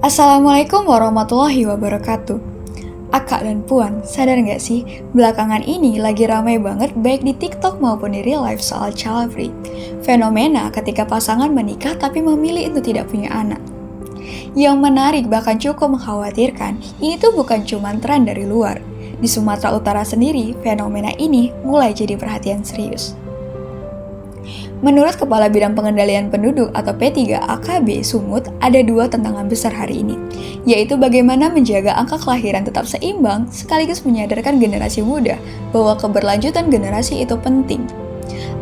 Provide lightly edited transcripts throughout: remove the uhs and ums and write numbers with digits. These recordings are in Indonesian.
Assalamualaikum warahmatullahi wabarakatuh. Akak dan Puan, sadar nggak sih, belakangan ini lagi ramai banget baik di TikTok maupun di real life soal child free. Fenomena ketika pasangan menikah tapi memilih untuk tidak punya anak. Yang menarik bahkan cukup mengkhawatirkan, ini tuh bukan cuma tren dari luar. Di Sumatera Utara sendiri, fenomena ini mulai jadi perhatian serius. Menurut Kepala Bidang Pengendalian Penduduk atau P3 AKB Sumut, ada dua tantangan besar hari ini, yaitu bagaimana menjaga angka kelahiran tetap seimbang sekaligus menyadarkan generasi muda bahwa keberlanjutan generasi itu penting.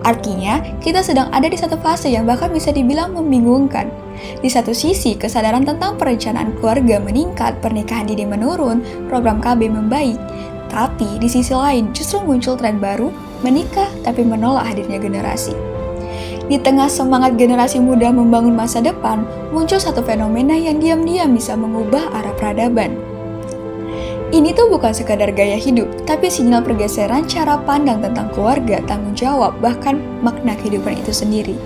Artinya, kita sedang ada di satu fase yang bahkan bisa dibilang membingungkan. Di satu sisi, kesadaran tentang perencanaan keluarga meningkat, pernikahan dini menurun, program KB membaik. Tapi di sisi lain, justru muncul tren baru, menikah tapi menolak hadirnya generasi. Di tengah semangat generasi muda membangun masa depan, muncul satu fenomena yang diam-diam bisa mengubah arah peradaban. Ini tuh bukan sekadar gaya hidup, tapi sinyal pergeseran cara pandang tentang keluarga, tanggung jawab, bahkan makna kehidupan itu sendiri.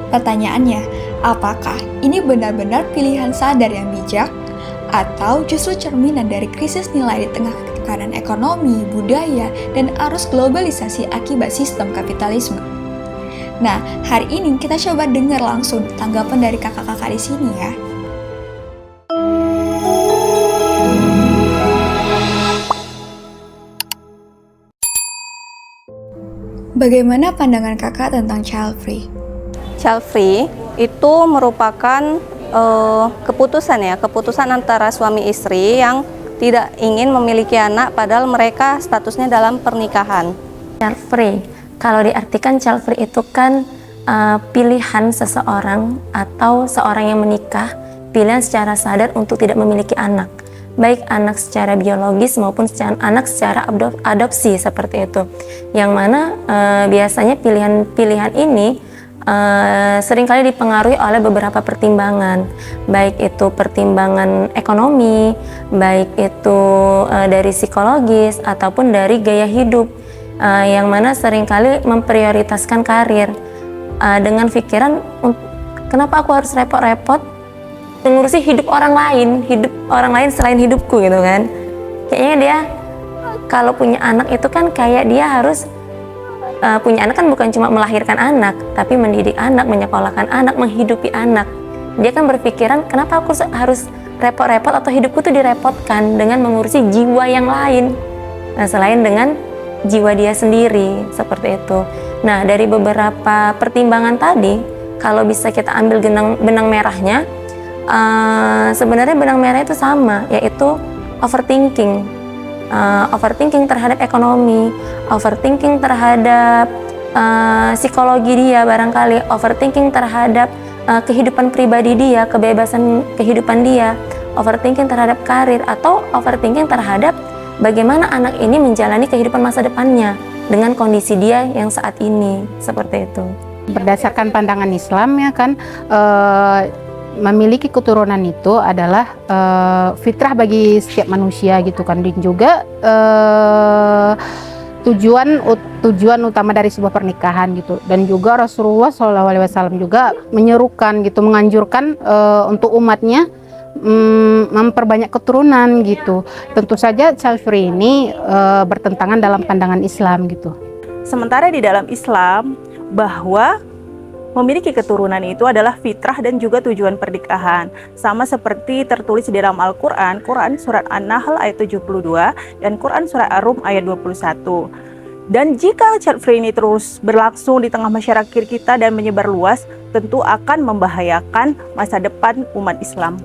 Pertanyaannya, apakah ini benar-benar pilihan sadar yang bijak? Atau justru cerminan dari krisis nilai di tengah tekanan ekonomi, budaya, dan arus globalisasi akibat sistem kapitalisme? Nah, hari ini kita coba dengar langsung tanggapan dari kakak-kakak di sini ya. Bagaimana pandangan kakak tentang child free? Child free itu merupakan keputusan antara suami istri yang tidak ingin memiliki anak padahal mereka statusnya dalam pernikahan. Child free, kalau diartikan child free itu kan pilihan seseorang atau seorang yang menikah, pilihan secara sadar untuk tidak memiliki anak, baik anak secara biologis maupun anak secara adopsi seperti itu. Yang mana biasanya pilihan ini seringkali dipengaruhi oleh beberapa pertimbangan, baik itu pertimbangan ekonomi, baik itu dari psikologis ataupun dari gaya hidup, yang mana seringkali memprioritaskan karir dengan pikiran kenapa aku harus repot-repot mengurusi hidup orang lain selain hidupku gitu kan. Kayaknya dia kalau punya anak itu kan kayak dia harus punya anak kan bukan cuma melahirkan anak, tapi mendidik anak, menyekolahkan anak, menghidupi anak. Dia kan berpikiran kenapa aku harus repot-repot atau hidupku tuh direpotkan dengan mengurusi jiwa yang lain, nah, selain dengan jiwa dia sendiri, seperti itu. Nah, dari beberapa pertimbangan tadi, kalau bisa kita ambil benang merahnya, sebenarnya benang merah itu sama, yaitu overthinking. Overthinking terhadap ekonomi, overthinking terhadap psikologi dia barangkali, overthinking terhadap kehidupan pribadi dia, kebebasan kehidupan dia, overthinking terhadap karir, atau overthinking terhadap bagaimana anak ini menjalani kehidupan masa depannya dengan kondisi dia yang saat ini, seperti itu. Berdasarkan pandangan Islam ya kan, memiliki keturunan itu adalah fitrah bagi setiap manusia gitu kan, dan juga tujuan utama dari sebuah pernikahan gitu. Dan juga Rasulullah SAW juga menyerukan gitu, menganjurkan untuk umatnya memperbanyak keturunan gitu. Tentu saja child free ini bertentangan dalam pandangan Islam gitu. Sementara di dalam Islam bahwa memiliki keturunan itu adalah fitrah dan juga tujuan pernikahan. Sama seperti tertulis di dalam Al-Quran, Quran Surat An-Nahl ayat 72 dan Quran Surat Ar-Rum ayat 21. Dan jika child free ini terus berlangsung di tengah masyarakat kita dan menyebar luas, tentu akan membahayakan masa depan umat Islam.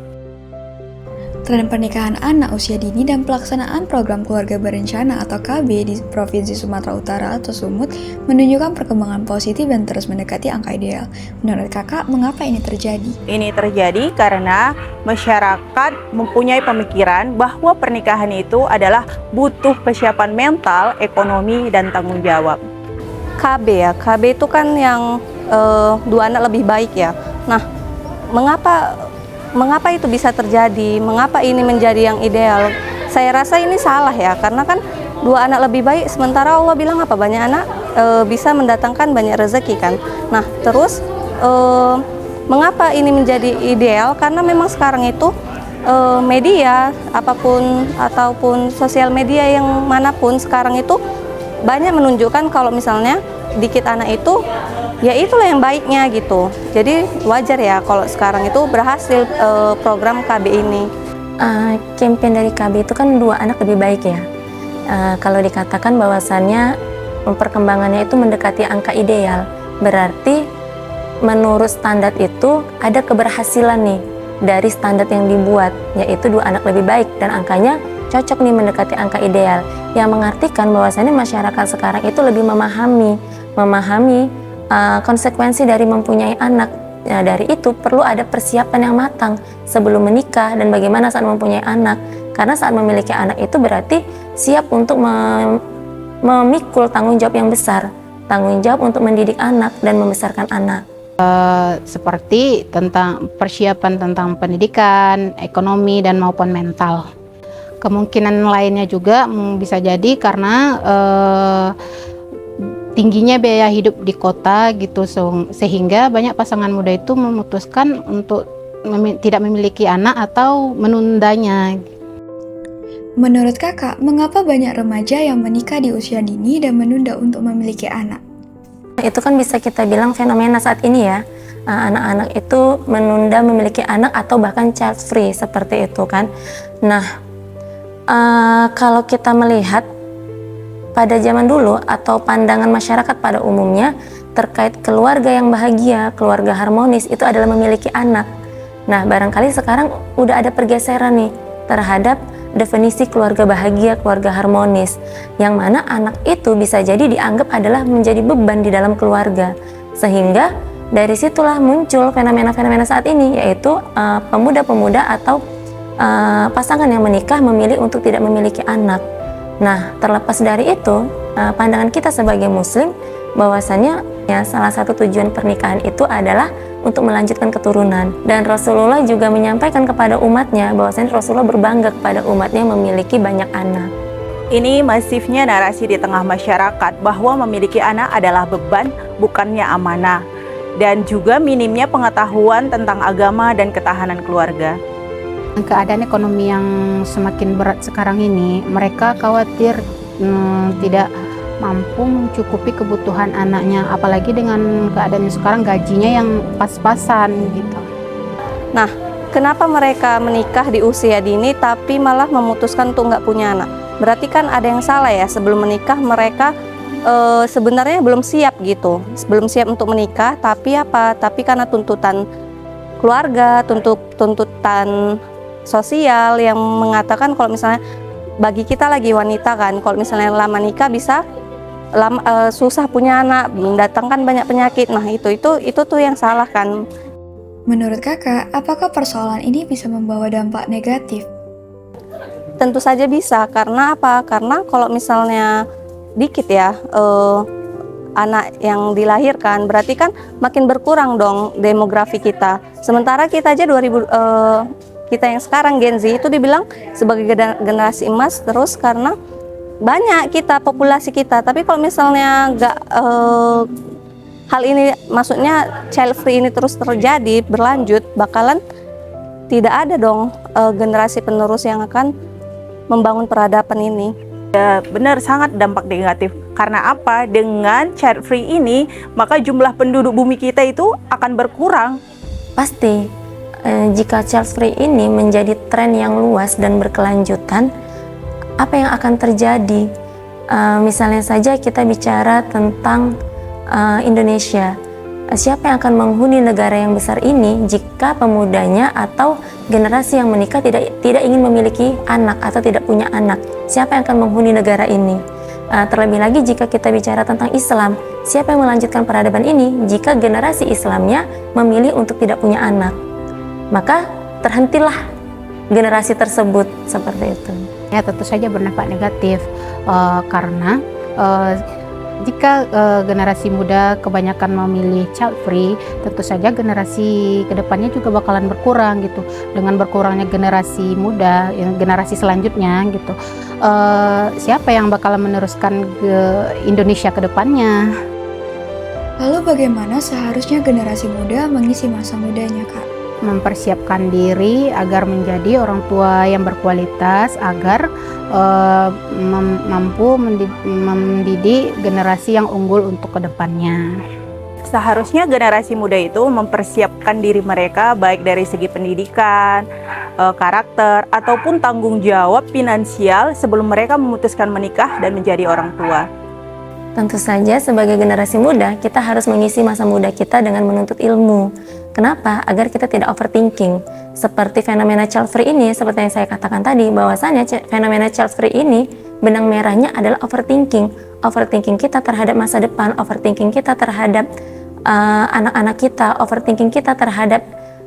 Tren pernikahan anak usia dini dan pelaksanaan program keluarga berencana atau KB di Provinsi Sumatera Utara atau Sumut menunjukkan perkembangan positif dan terus mendekati angka ideal. Menurut kakak, mengapa ini terjadi? Ini terjadi karena masyarakat mempunyai pemikiran bahwa pernikahan itu adalah butuh persiapan mental, ekonomi, dan tanggung jawab. KB ya, KB itu kan yang 2 anak lebih baik ya. Nah, mengapa itu bisa terjadi? Mengapa ini menjadi yang ideal? Saya rasa ini salah ya, karena kan 2 anak lebih baik, sementara Allah bilang apa? Banyak anak bisa mendatangkan banyak rezeki kan. Nah, terus mengapa ini menjadi ideal? Karena memang sekarang itu media apapun ataupun sosial media yang manapun sekarang itu banyak menunjukkan kalau misalnya dikit anak itu ya itulah yang baiknya gitu. Jadi wajar ya kalau sekarang itu berhasil program KB ini. Campaign dari KB itu kan 2 anak lebih baik ya. Kalau dikatakan bahwasannya perkembangannya itu mendekati angka ideal, berarti menurut standar itu ada keberhasilan nih dari standar yang dibuat, yaitu 2 anak lebih baik dan angkanya cocok nih mendekati angka ideal, yang mengartikan bahwasannya masyarakat sekarang itu lebih memahami konsekuensi dari mempunyai anak. Nah, dari itu perlu ada persiapan yang matang sebelum menikah dan bagaimana saat mempunyai anak, karena saat memiliki anak itu berarti siap untuk memikul tanggung jawab yang besar, tanggung jawab untuk mendidik anak dan membesarkan anak. Seperti tentang persiapan tentang pendidikan, ekonomi, dan maupun mental. Kemungkinan lainnya juga bisa jadi karena tingginya biaya hidup di kota gitu, sehingga banyak pasangan muda itu memutuskan untuk tidak memiliki anak atau menundanya. Menurut kakak, mengapa banyak remaja yang menikah di usia dini dan menunda untuk memiliki anak? Itu kan bisa kita bilang fenomena saat ini ya, anak-anak itu menunda memiliki anak atau bahkan child free seperti itu kan. Nah, kalau kita melihat pada zaman dulu atau pandangan masyarakat pada umumnya terkait keluarga yang bahagia, keluarga harmonis itu adalah memiliki anak. Nah, barangkali sekarang udah ada pergeseran nih terhadap definisi keluarga bahagia, keluarga harmonis, yang mana anak itu bisa jadi dianggap adalah menjadi beban di dalam keluarga, sehingga dari situlah muncul fenomena-fenomena saat ini, yaitu pemuda-pemuda atau pasangan yang menikah memilih untuk tidak memiliki anak. Nah, terlepas dari itu, pandangan kita sebagai muslim bahwasannya ya salah satu tujuan pernikahan itu adalah untuk melanjutkan keturunan, dan Rasulullah juga menyampaikan kepada umatnya bahwasanya Rasulullah berbangga kepada umatnya memiliki banyak anak. Ini masifnya narasi di tengah masyarakat bahwa memiliki anak adalah beban, bukannya amanah, dan juga minimnya pengetahuan tentang agama dan ketahanan keluarga. Keadaan ekonomi yang semakin berat sekarang ini, mereka khawatir tidak mampu mencukupi kebutuhan anaknya, apalagi dengan keadaan sekarang gajinya yang pas-pasan gitu. Nah, kenapa mereka menikah di usia dini tapi malah memutuskan untuk nggak punya anak? Berarti kan ada yang salah ya, sebelum menikah mereka sebenarnya belum siap gitu, belum siap untuk menikah, tapi apa? Tapi karena tuntutan keluarga, tuntutan sosial yang mengatakan kalau misalnya bagi kita lagi wanita kan, kalau misalnya lama nikah bisa susah punya anak, mendatangkan banyak penyakit. Nah itu tuh yang salah kan. Menurut kakak, apakah persoalan ini bisa membawa dampak negatif? Tentu saja bisa, karena apa? Karena kalau misalnya dikit ya anak yang dilahirkan, berarti kan makin berkurang dong demografi kita. Sementara kita aja kita yang sekarang Gen Z itu dibilang sebagai generasi emas terus karena banyak kita, populasi kita. Tapi kalau misalnya nggak hal ini, maksudnya child free ini terus terjadi berlanjut, bakalan tidak ada dong generasi penerus yang akan membangun peradaban ini. Ya, benar, sangat dampak negatif. Karena apa? Dengan child free ini, maka jumlah penduduk bumi kita itu akan berkurang. Pasti, jika child free ini menjadi tren yang luas dan berkelanjutan, apa yang akan terjadi? Misalnya saja kita bicara tentang Indonesia. Siapa yang akan menghuni negara yang besar ini jika pemudanya atau generasi yang menikah tidak ingin memiliki anak atau tidak punya anak? Siapa yang akan menghuni negara ini? Terlebih lagi jika kita bicara tentang Islam, siapa yang melanjutkan peradaban ini jika generasi Islamnya memilih untuk tidak punya anak? Maka terhentilah generasi tersebut seperti itu. Ya, tentu saja berdampak negatif karena jika generasi muda kebanyakan memilih child free, tentu saja generasi kedepannya juga bakalan berkurang gitu. Dengan berkurangnya generasi muda, generasi selanjutnya gitu, siapa yang bakalan meneruskan ke Indonesia kedepannya? Lalu bagaimana seharusnya generasi muda mengisi masa mudanya, Kak? mempersiapkan diri agar menjadi orang tua yang berkualitas, agar mampu mendidik generasi yang unggul untuk kedepannya. Seharusnya generasi muda itu mempersiapkan diri mereka baik dari segi pendidikan, karakter, ataupun tanggung jawab finansial sebelum mereka memutuskan menikah dan menjadi orang tua. Tentu saja sebagai generasi muda, kita harus mengisi masa muda kita dengan menuntut ilmu. Kenapa? Agar kita tidak overthinking. Seperti fenomena child free ini, seperti yang saya katakan tadi, bahwasanya fenomena child free ini, benang merahnya adalah overthinking. Overthinking kita terhadap masa depan, overthinking kita terhadap anak-anak kita, overthinking kita terhadap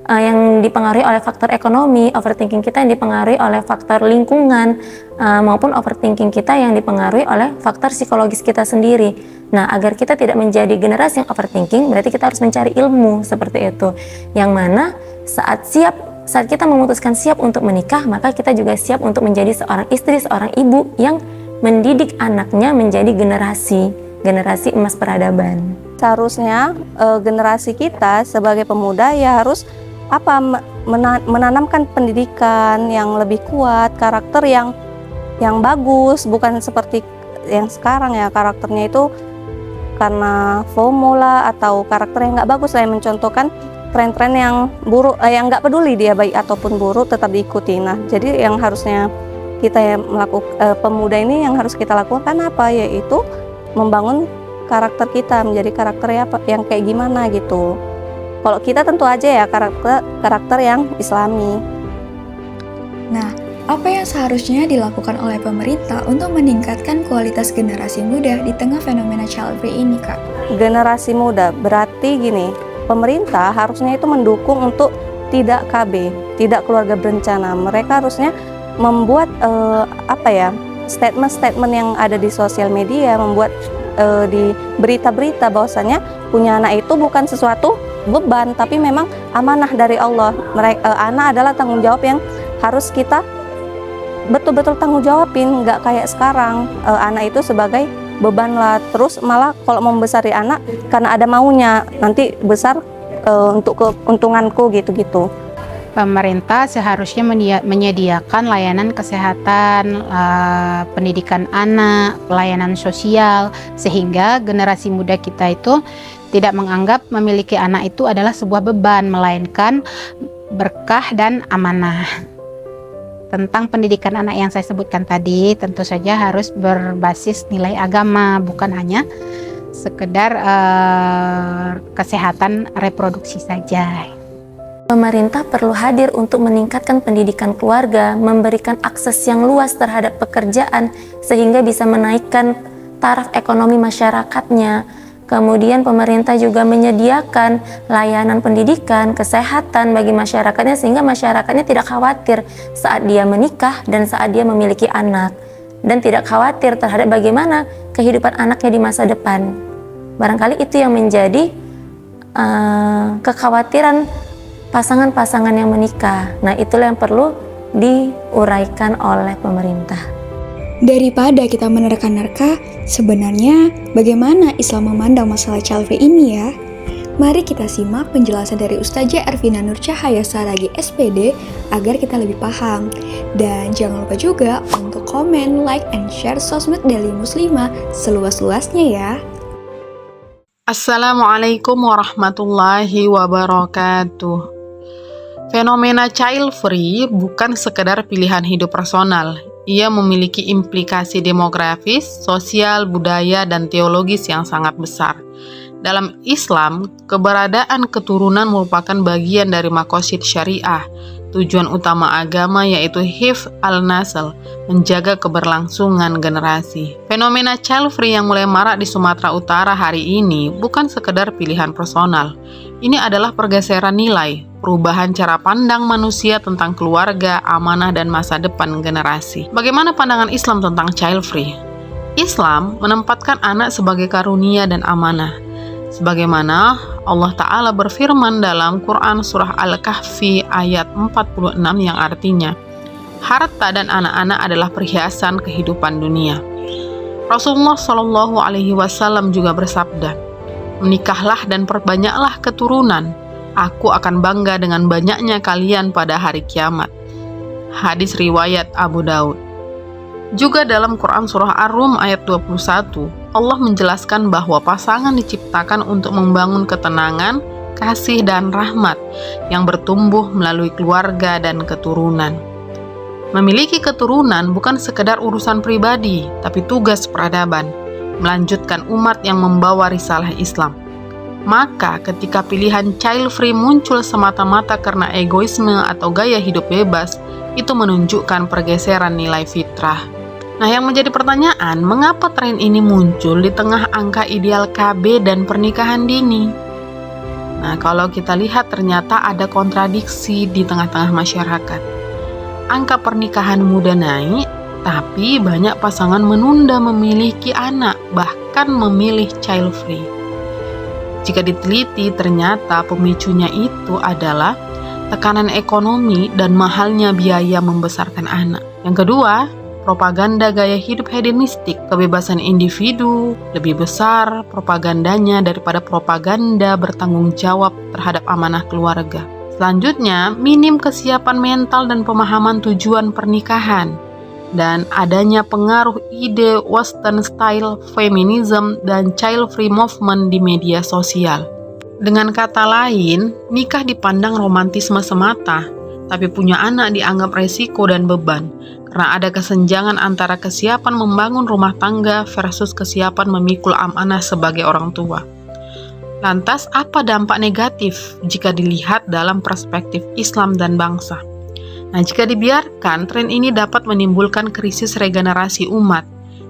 yang dipengaruhi oleh faktor ekonomi, overthinking kita yang dipengaruhi oleh faktor lingkungan, maupun overthinking kita yang dipengaruhi oleh faktor psikologis kita sendiri. Nah, agar kita tidak menjadi generasi yang overthinking, berarti kita harus mencari ilmu seperti itu. Yang mana saat kita memutuskan siap untuk menikah, maka kita juga siap untuk menjadi seorang istri, seorang ibu yang mendidik anaknya menjadi generasi emas peradaban. Seharusnya generasi kita sebagai pemuda ya harus menanamkan pendidikan yang lebih kuat, karakter yang bagus, bukan seperti yang sekarang ya, karakternya itu karena FOMO lah atau karakter yang nggak bagus lah, yang mencontohkan tren-tren yang buruk, yang nggak peduli dia baik ataupun buruk tetap diikuti. Nah, jadi yang harusnya kita yang pemuda ini yang harus kita lakukan apa, yaitu membangun karakter kita menjadi karakter yang kayak gimana gitu. Kalau kita tentu aja ya karakter yang Islami. Nah, apa yang seharusnya dilakukan oleh pemerintah untuk meningkatkan kualitas generasi muda di tengah fenomena child free ini, Kak? Generasi muda berarti gini, pemerintah harusnya itu mendukung untuk tidak KB, tidak keluarga berencana. Mereka harusnya membuat statement-statement yang ada di sosial media, membuat di berita-berita bahwasanya punya anak itu bukan sesuatu beban, tapi memang amanah dari Allah. Anak adalah tanggung jawab yang harus kita betul-betul tanggung jawabin, nggak kayak sekarang anak itu sebagai beban lah, terus malah kalau membesari anak karena ada maunya, nanti besar untuk keuntunganku gitu-gitu. Pemerintah seharusnya menyediakan layanan kesehatan, pendidikan anak, pelayanan sosial, sehingga generasi muda kita itu tidak menganggap memiliki anak itu adalah sebuah beban, melainkan berkah dan amanah. Tentang pendidikan anak yang saya sebutkan tadi, tentu saja harus berbasis nilai agama, bukan hanya sekedar kesehatan reproduksi saja. Pemerintah perlu hadir untuk meningkatkan pendidikan keluarga, memberikan akses yang luas terhadap pekerjaan sehingga bisa menaikkan taraf ekonomi masyarakatnya. Kemudian pemerintah juga menyediakan layanan pendidikan, kesehatan bagi masyarakatnya sehingga masyarakatnya tidak khawatir saat dia menikah dan saat dia memiliki anak, dan tidak khawatir terhadap bagaimana kehidupan anaknya di masa depan. Barangkali itu yang menjadi kekhawatiran pasangan-pasangan yang menikah. Nah, itulah yang perlu diuraikan oleh pemerintah. Daripada kita menerka-nerka, sebenarnya bagaimana Islam memandang masalah child free ini ya? Mari kita simak penjelasan dari Ustazah Ervina Nur Cahaya Saragi SPD agar kita lebih paham. Dan jangan lupa juga untuk komen, like, and share sosmed Daily Muslimah seluas-luasnya ya. Assalamualaikum warahmatullahi wabarakatuh. Fenomena child free bukan sekedar pilihan hidup personal. Ia memiliki implikasi demografis, sosial, budaya, dan teologis yang sangat besar. Dalam Islam, keberadaan keturunan merupakan bagian dari maqasid syariah. Tujuan utama agama yaitu hifz al-nasl, menjaga keberlangsungan generasi. Fenomena child free yang mulai marak di Sumatera Utara hari ini bukan sekedar pilihan personal. Ini adalah pergeseran nilai, perubahan cara pandang manusia tentang keluarga, amanah, dan masa depan generasi. Bagaimana pandangan Islam tentang child free? Islam menempatkan anak sebagai karunia dan amanah. Sebagaimana Allah Ta'ala berfirman dalam Quran Surah Al-Kahfi ayat 46 yang artinya, harta dan anak-anak adalah perhiasan kehidupan dunia. Rasulullah Shallallahu Alaihi Wasallam juga bersabda, menikahlah dan perbanyaklah keturunan Aku akan bangga dengan banyaknya kalian pada hari kiamat. Hadis riwayat Abu Daud. Juga dalam Quran Surah Ar-Rum ayat 21, Allah menjelaskan bahwa pasangan diciptakan untuk membangun ketenangan, kasih, dan rahmat yang bertumbuh melalui keluarga dan keturunan. Memiliki keturunan bukan sekedar urusan pribadi, tapi tugas peradaban, melanjutkan umat yang membawa risalah Islam. Maka ketika pilihan child free muncul semata-mata karena egoisme atau gaya hidup bebas, itu menunjukkan pergeseran nilai fitrah. Nah, yang menjadi pertanyaan, mengapa tren ini muncul di tengah angka ideal KB dan pernikahan dini? Nah, kalau kita lihat ternyata ada kontradiksi di tengah-tengah masyarakat. Angka pernikahan muda naik, tapi banyak pasangan menunda memiliki anak, bahkan memilih child free. Jika diteliti, ternyata pemicunya itu adalah tekanan ekonomi dan mahalnya biaya membesarkan anak. Yang kedua, propaganda gaya hidup hedonistik. Kebebasan individu lebih besar propagandanya daripada propaganda bertanggung jawab terhadap amanah keluarga. Selanjutnya, minim kesiapan mental dan pemahaman tujuan pernikahan. Dan adanya pengaruh ide Western style feminism dan child free movement di media sosial. Dengan kata lain, nikah dipandang romantisme semata, tapi punya anak dianggap resiko dan beban, karena ada kesenjangan antara kesiapan membangun rumah tangga versus kesiapan memikul amanah sebagai orang tua. Lantas, apa dampak negatif jika dilihat dalam perspektif Islam dan bangsa? Nah, jika dibiarkan, tren ini dapat menimbulkan krisis regenerasi umat.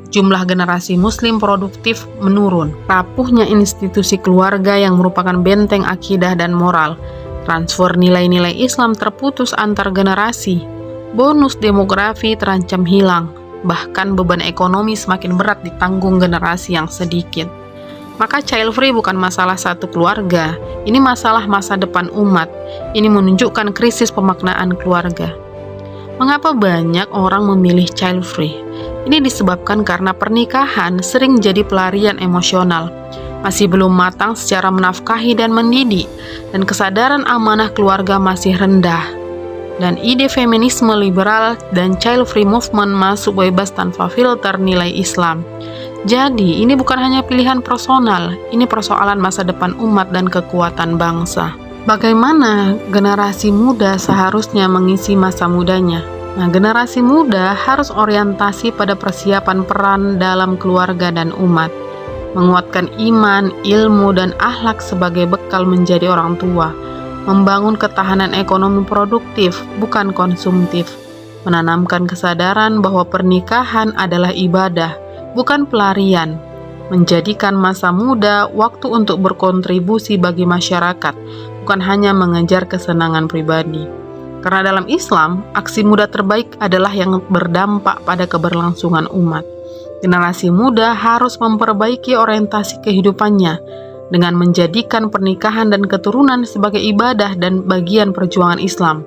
Jumlah generasi muslim produktif menurun. Rapuhnya institusi keluarga yang merupakan benteng akidah dan moral. Transfer nilai-nilai Islam terputus antar generasi. Bonus demografi terancam hilang. Bahkan beban ekonomi semakin berat ditanggung generasi yang sedikit. Maka child free bukan masalah satu keluarga, ini masalah masa depan umat. Ini menunjukkan krisis pemaknaan keluarga. Mengapa banyak orang memilih child free? Ini disebabkan karena pernikahan sering jadi pelarian emosional, masih belum matang secara menafkahi dan mendidik, dan kesadaran amanah keluarga masih rendah. Dan ide feminisme liberal dan child free movement masuk bebas tanpa filter nilai Islam. Jadi, ini bukan hanya pilihan personal, ini persoalan masa depan umat dan kekuatan bangsa. Bagaimana generasi muda seharusnya mengisi masa mudanya? Nah, generasi muda harus orientasi pada persiapan peran dalam keluarga dan umat, menguatkan iman, ilmu, dan akhlak sebagai bekal menjadi orang tua, membangun ketahanan ekonomi produktif, bukan konsumtif, menanamkan kesadaran bahwa pernikahan adalah ibadah, bukan pelarian, menjadikan masa muda waktu untuk berkontribusi bagi masyarakat, bukan hanya mengejar kesenangan pribadi. Karena dalam Islam, aksi muda terbaik adalah yang berdampak pada keberlangsungan umat. Generasi muda harus memperbaiki orientasi kehidupannya dengan menjadikan pernikahan dan keturunan sebagai ibadah dan bagian perjuangan Islam,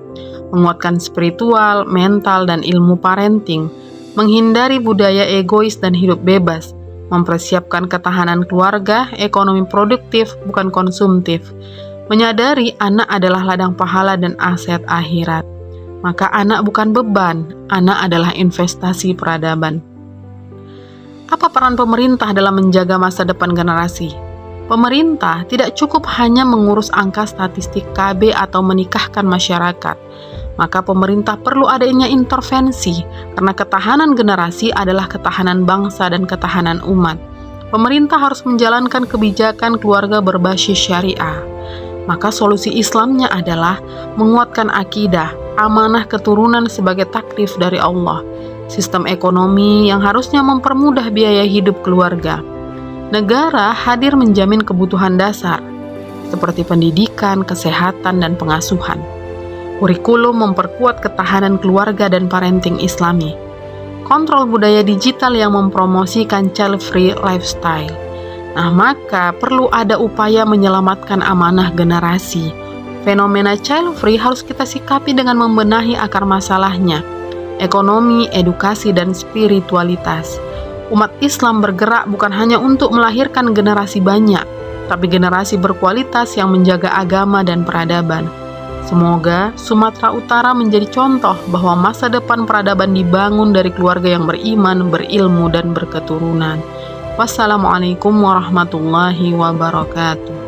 menguatkan spiritual, mental, dan ilmu parenting, menghindari budaya egois dan hidup bebas, mempersiapkan ketahanan keluarga, ekonomi produktif, bukan konsumtif, menyadari anak adalah ladang pahala dan aset akhirat. Maka anak bukan beban, anak adalah investasi peradaban. Apa peran pemerintah dalam menjaga masa depan generasi? Pemerintah tidak cukup hanya mengurus angka statistik KB atau menikahkan masyarakat. Maka pemerintah perlu adanya intervensi, karena ketahanan generasi adalah ketahanan bangsa dan ketahanan umat. Pemerintah harus menjalankan kebijakan keluarga berbasis syariah. Maka solusi Islamnya adalah menguatkan akidah, amanah keturunan sebagai taklif dari Allah, sistem ekonomi yang harusnya mempermudah biaya hidup keluarga. Negara hadir menjamin kebutuhan dasar, seperti pendidikan, kesehatan, dan pengasuhan. Kurikulum memperkuat ketahanan keluarga dan parenting Islami. Kontrol budaya digital yang mempromosikan child-free lifestyle. Nah, maka perlu ada upaya menyelamatkan amanah generasi. Fenomena child-free harus kita sikapi dengan membenahi akar masalahnya. Ekonomi, edukasi, dan spiritualitas. Umat Islam bergerak bukan hanya untuk melahirkan generasi banyak, tapi generasi berkualitas yang menjaga agama dan peradaban. Semoga Sumatera Utara menjadi contoh bahwa masa depan peradaban dibangun dari keluarga yang beriman, berilmu, dan berketurunan. Wassalamualaikum warahmatullahi wabarakatuh.